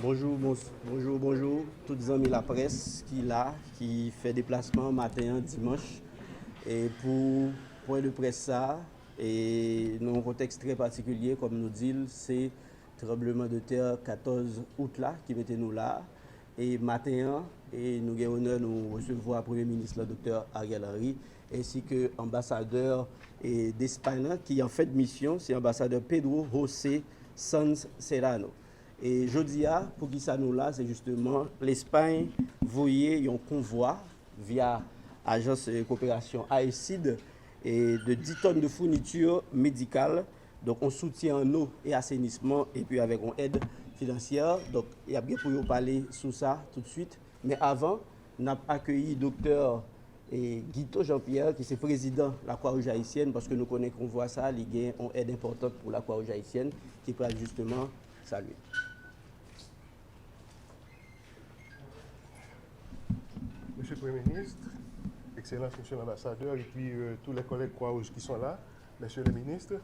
Bonjour, toutes les amis la presse qui est là, qui fait déplacement matin, dimanche, et pour point de presse ça, et dans un contexte très particulier, comme nous dit, c'est tremblement de terre 14 août là, qui mettait nous là, et matin, et nous avons l'honneur de nous recevoir Premier ministre, le docteur Ariel Henry, ainsi que ambassadeur d'Espagne, qui en fait mission, c'est ambassadeur Pedro José Sanz Serrano. Et jeudi, pour qui ça nous là, c'est justement l'Espagne voyait un convoi via agence de coopération AECID et de 10 tonnes de fournitures médicales. Donc on soutient en eau et assainissement et puis avec une aide financière. Donc il y a bien pour vous parler sur ça tout de suite. Mais avant, on a accueilli le docteur Guito Jean-Pierre, qui est président de la Croix-Rouge haïtienne, parce que nous connaissons qu'on voit ça, il y a une aide importante pour la Croix-Rouge haïtienne, qui peut justement saluer. Monsieur le Premier ministre, Excellence Monsieur l'ambassadeur, et puis tous les collègues Croix-Rouge qui sont là, Monsieur le ministre.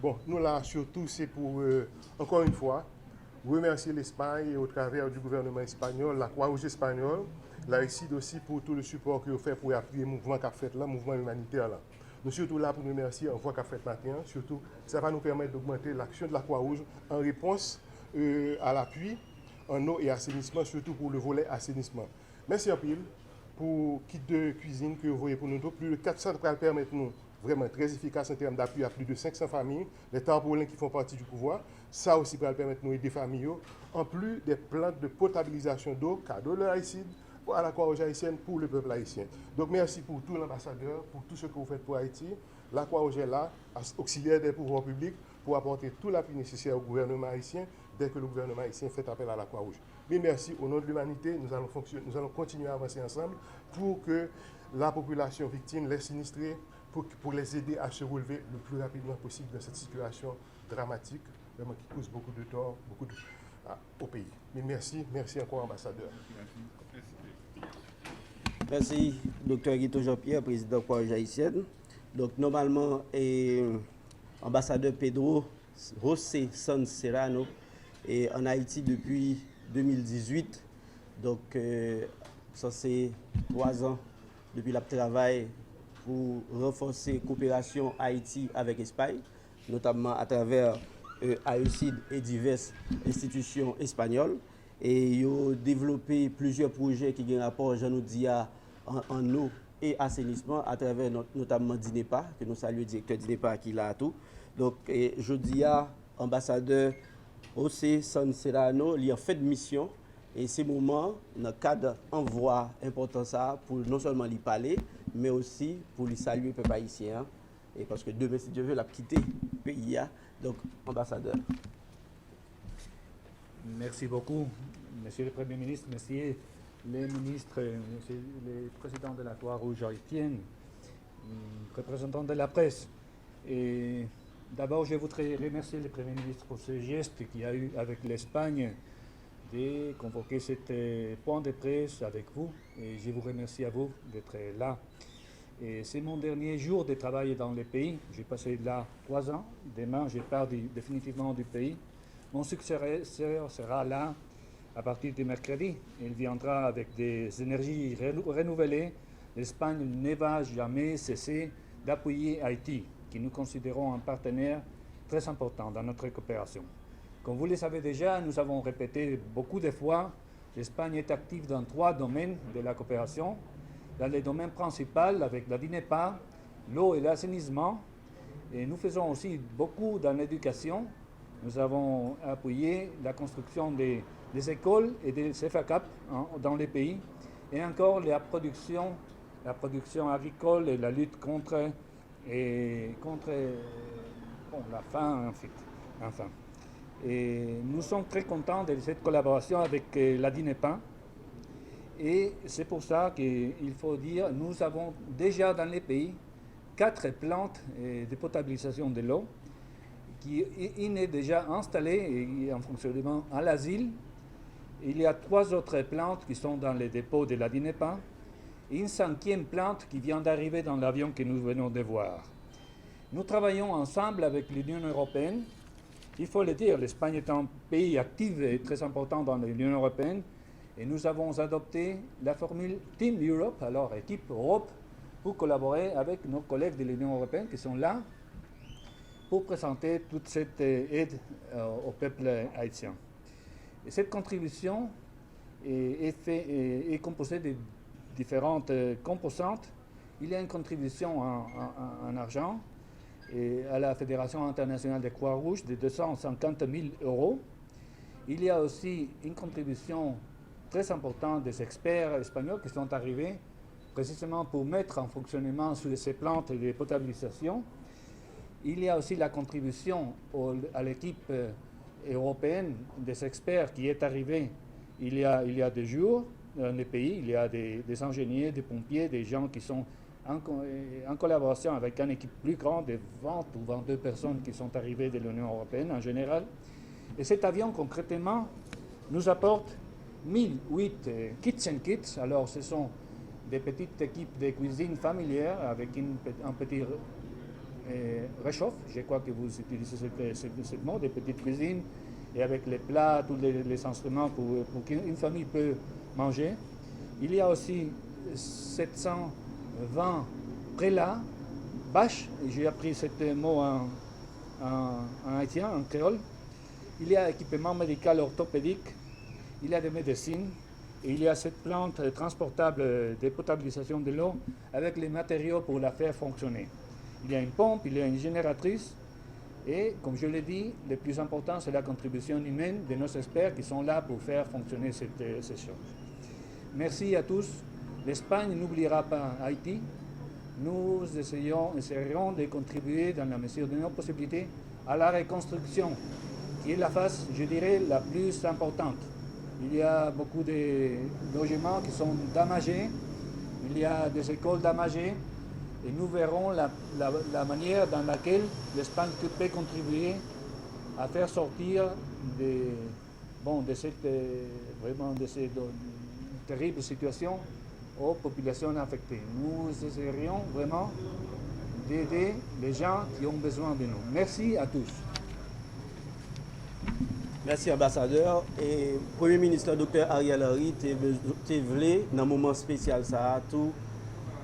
Bon, nous là, surtout, c'est pour, encore une fois, remercier l'Espagne et au travers du gouvernement espagnol, la Croix-Rouge espagnole, la RICID aussi pour tout le support qu'ils ont fait pour appuyer le mouvement qu'a fait là, le mouvement humanitaire là. Nous sommes surtout là pour nous remercier en voie qu'a fait matin. Surtout, ça va nous permettre d'augmenter l'action de la Croix-Rouge en réponse à l'appui en eau et assainissement, surtout pour le volet assainissement. Merci en pile pour kit de cuisine que vous voyez pour nous. Plus de 400 pour permettre nous vraiment très efficace en termes d'appui à plus de 500 familles, les tarpaulins qui font partie du pouvoir. Ça aussi pour permettre nous aider les familles, en plus des plantes de potabilisation d'eau, cadeau de l'Haïtide, à la Croix-Rouge haïtienne pour le peuple haïtien. Donc merci pour tout l'ambassadeur, pour tout ce que vous faites pour Haïti. La Croix-Rouge est là, auxiliaire des pouvoirs publics, pour apporter tout l'appui nécessaire au gouvernement haïtien dès que le gouvernement haïtien fait appel à la Croix-Rouge. Mais merci, au nom de l'humanité, nous allons continuer à avancer ensemble pour que la population victime, les sinistrés, pour les aider à se relever le plus rapidement possible de cette situation dramatique, vraiment qui cause beaucoup de tort au pays. Mais merci encore, ambassadeur. Merci, docteur Guito Jean-Pierre, président de la Croix-Rouge haïtienne. Donc, normalement, ambassadeur Pedro José Sanz Serrano est en Haïti depuis 2018. Donc, ça c'est 3 ans depuis le travail pour renforcer la coopération Haïti avec l'Espagne, notamment à travers AECID et diverses institutions espagnoles. Et ils ont développé plusieurs projets qui ont un rapport, je nous dis, en eau et assainissement à travers notamment DINEPA, que nous saluons le directeur DINEPA qui est là tout. Donc, je dis à ambassadeur José Sanz Serrano, il a fait de mission. Et ces moments, dans le cadre d'envoi important ça, pour non seulement lui parler, mais aussi pour lui saluer le peuple haïtien. Et parce que demain, si Dieu veut, la quitter le pays. Donc, ambassadeur. Merci beaucoup, Monsieur le Premier ministre, Messieurs les ministres, Monsieur le Président de la Croix-Rouge haïtienne, représentants de la presse. Et d'abord, je voudrais remercier le Premier ministre pour ce geste qu'il a eu avec l'Espagne de convoquer cet point de presse avec vous. Et je vous remercie à vous d'être là. Et c'est mon dernier jour de travail dans le pays. J'ai passé là 3 ans. Demain, je pars définitivement du pays. Mon successeur sera là à partir de mercredi. Il viendra avec des énergies renouvelées. L'Espagne ne va jamais cesser d'appuyer Haïti, que nous considérons un partenaire très important dans notre coopération. Comme vous le savez déjà, nous avons répété beaucoup de fois, l'Espagne est active dans 3 domaines de la coopération. Dans les domaines principaux, avec la DINEPA, l'eau et l'assainissement. Et nous faisons aussi beaucoup dans l'éducation. Nous avons appuyé la construction des écoles et des CFACAP dans les pays. Et encore la production agricole et la lutte contre la faim, enfin. Et nous sommes très contents de cette collaboration avec la DINEPA. Et c'est pour ça qu'il faut dire, nous avons déjà dans les pays 4 plantes de potabilisation de l'eau qui est déjà installée et en fonctionnement à l'asile. Il y a 3 autres plantes qui sont dans les dépôts de la DINEPA et une 5e plante qui vient d'arriver dans l'avion que nous venons de voir. Nous travaillons ensemble avec l'Union européenne Il faut le dire, l'Espagne est un pays actif et très important dans l'Union européenne et nous avons adopté la formule Team Europe, alors équipe Europe, pour collaborer avec nos collègues de l'Union européenne qui sont là pour présenter toute cette aide au peuple haïtien. Et cette contribution est composée de différentes composantes. Il y a une contribution en argent et à la Fédération internationale de Croix-Rouge de 250 000 €. Il y a aussi une contribution très importante des experts espagnols qui sont arrivés précisément pour mettre en fonctionnement ces plantes de potabilisation. Il y a aussi la contribution à l'équipe européenne des experts qui est arrivée il y a 2 jours dans le pays. Il y a des ingénieurs, des pompiers, des gens qui sont en collaboration avec une équipe plus grande de 20 ou 22 personnes qui sont arrivées de l'Union européenne en général. Et cet avion, concrètement, nous apporte 1008 kitchen kits. Alors, ce sont des petites équipes de cuisine familière avec un petit réchauffe. Je crois que vous utilisez ce mot, des petites cuisines, et avec les plats, tous les instruments pour qu'une famille peut manger. Il y a aussi 720 prélats, bâches, j'ai appris ce mot en haïtien, en créole. Il y a équipement médical orthopédique, il y a des médecines, et il y a cette plante transportable de potabilisation de l'eau avec les matériaux pour la faire fonctionner. Il y a une pompe, il y a une génératrice, et comme je l'ai dit, le plus important, c'est la contribution humaine de nos experts qui sont là pour faire fonctionner ces choses. Merci à tous. L'Espagne n'oubliera pas Haïti. Nous essayerons de contribuer dans la mesure de nos possibilités à la reconstruction, qui est la phase, je dirais, la plus importante. Il y a beaucoup de logements qui sont damagés, il y a des écoles damagées, et nous verrons la manière dans laquelle l'Espagne peut contribuer à faire sortir de cette terrible situation aux populations affectées. Nous essaierions vraiment d'aider les gens qui ont besoin de nous. Merci à tous. Merci, ambassadeur. Et Premier ministre Dr. Ariel Henry, tu voulais, dans un moment spécial, ça, tout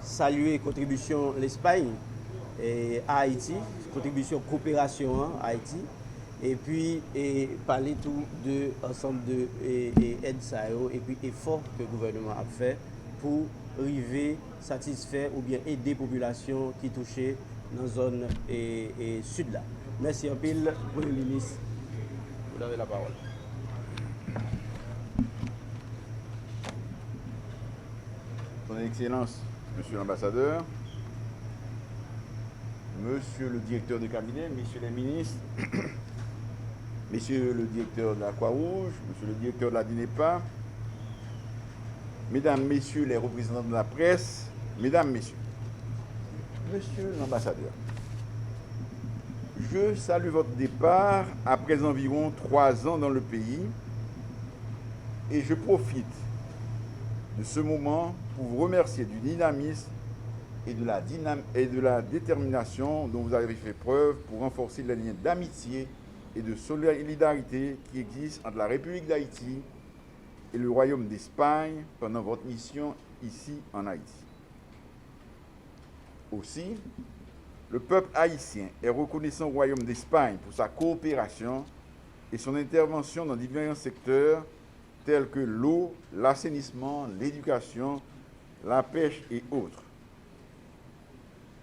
saluer la contribution de l'Espagne à Haïti, contribution coopération à Haïti, et puis parler tout de ensemble de aides et puis efforts que le gouvernement a fait pour arriver satisfaire ou bien aider la population qui est touchée dans la zone sud là. Merci un peu, Premier ministre. Vous avez la parole. Son Excellence, Monsieur l'ambassadeur, Monsieur le directeur de cabinet, Messieurs les ministres, Messieurs le directeur de la Croix-Rouge, Monsieur le directeur de la DINEPA, Mesdames, Messieurs les représentants de la presse, Mesdames, Messieurs, Monsieur l'ambassadeur, je salue votre départ après environ 3 ans dans le pays et je profite de ce moment pour vous remercier du dynamisme et de la détermination dont vous avez fait preuve pour renforcer les liens d'amitié et de solidarité qui existent entre la République d'Haïti et le Royaume d'Espagne pendant votre mission ici en Haïti. Aussi, le peuple haïtien est reconnaissant au Royaume d'Espagne pour sa coopération et son intervention dans divers secteurs tels que l'eau, l'assainissement, l'éducation, la pêche et autres.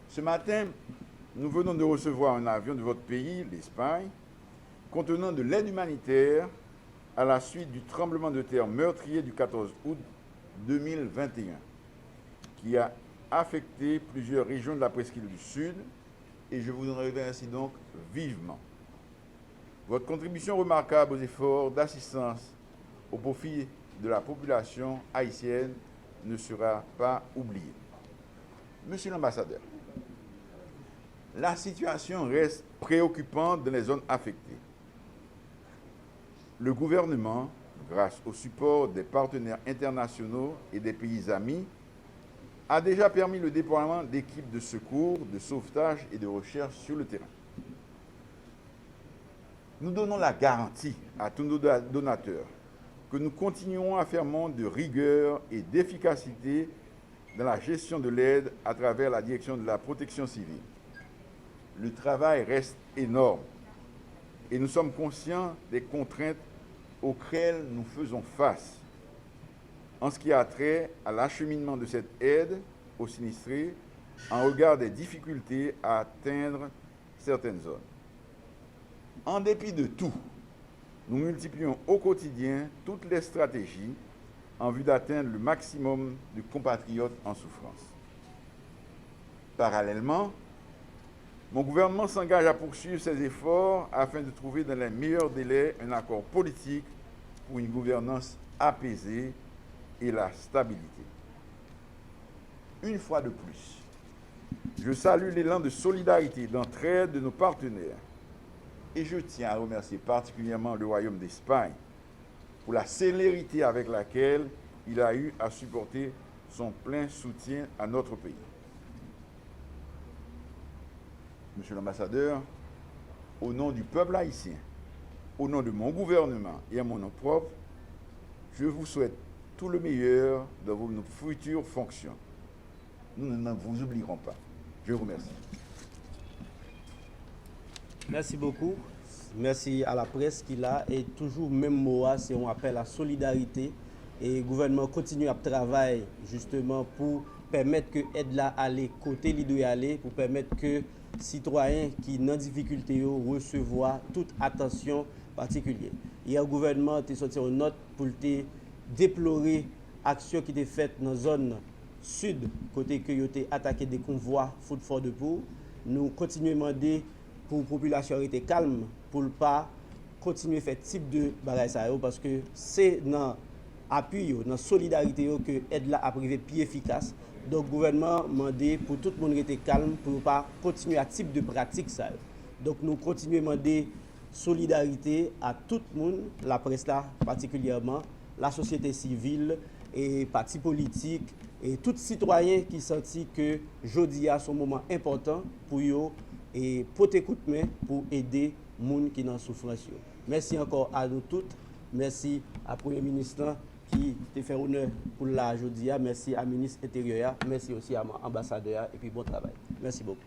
Ce matin, nous venons de recevoir un avion de votre pays, l'Espagne, contenant de l'aide humanitaire à la suite du tremblement de terre meurtrier du 14 août 2021, qui a affecté plusieurs régions de la presqu'île du Sud, et je vous en remercie donc vivement. Votre contribution remarquable aux efforts d'assistance au profit de la population haïtienne ne sera pas oubliée. Monsieur l'ambassadeur, la situation reste préoccupante dans les zones affectées. Le gouvernement, grâce au support des partenaires internationaux et des pays amis, a déjà permis le déploiement d'équipes de secours, de sauvetage et de recherche sur le terrain. Nous donnons la garantie à tous nos donateurs que nous continuerons à faire montre de rigueur et d'efficacité dans la gestion de l'aide à travers la direction de la protection civile. Le travail reste énorme et nous sommes conscients des contraintes auxquelles nous faisons face en ce qui a trait à l'acheminement de cette aide aux sinistrés en regard des difficultés à atteindre certaines zones. En dépit de tout, nous multiplions au quotidien toutes les stratégies en vue d'atteindre le maximum de compatriotes en souffrance. Parallèlement, mon gouvernement s'engage à poursuivre ses efforts afin de trouver dans les meilleurs délais un accord politique pour une gouvernance apaisée et la stabilité. Une fois de plus, je salue l'élan de solidarité et d'entraide de nos partenaires et je tiens à remercier particulièrement le Royaume d'Espagne pour la célérité avec laquelle il a eu à supporter son plein soutien à notre pays. Monsieur l'ambassadeur, au nom du peuple haïtien, au nom de mon gouvernement et à mon nom propre, je vous souhaite tout le meilleur dans vos futures fonctions. Nous ne vous oublierons pas. Je vous remercie. Merci beaucoup. Merci à la presse qui l'a. Et toujours même mot, c'est un appel à solidarité. Et le gouvernement continue à travailler justement pour permettre que l'aide là aller côté lui doit aller, pour permettre que citoyens qui sont en difficulté recevoir toute attention particulière. Hier, le gouvernement a sorti une note pour déplorer l'action qui était faite dans la zone sud, côté que a attaqué des convois foot fort de pour. Nous continuons à demander pour la population rester calme, pour ne pas continuer à faire type de bagaille parce que c'est dans l'appui, dans la solidarité que l'aide là a privé plus efficace. Donc le gouvernement a demandé pour tout le monde rester calme, pour ne pas continuer à type de pratique ça. Donc nous continuons à demander solidarité à tout le monde, la presse là particulièrement, la société civile et partis politiques et tout citoyen qui sentit que jeudi a son moment important pour eux et porter coup de main pour aider les gens qui sont en souffrance. Merci encore à nous toutes. Merci à la Premier ministre qui te fait honneur pour la jeudi. Merci à la ministre intérieure. Merci aussi à l'ambassadeur et puis bon travail. Merci beaucoup.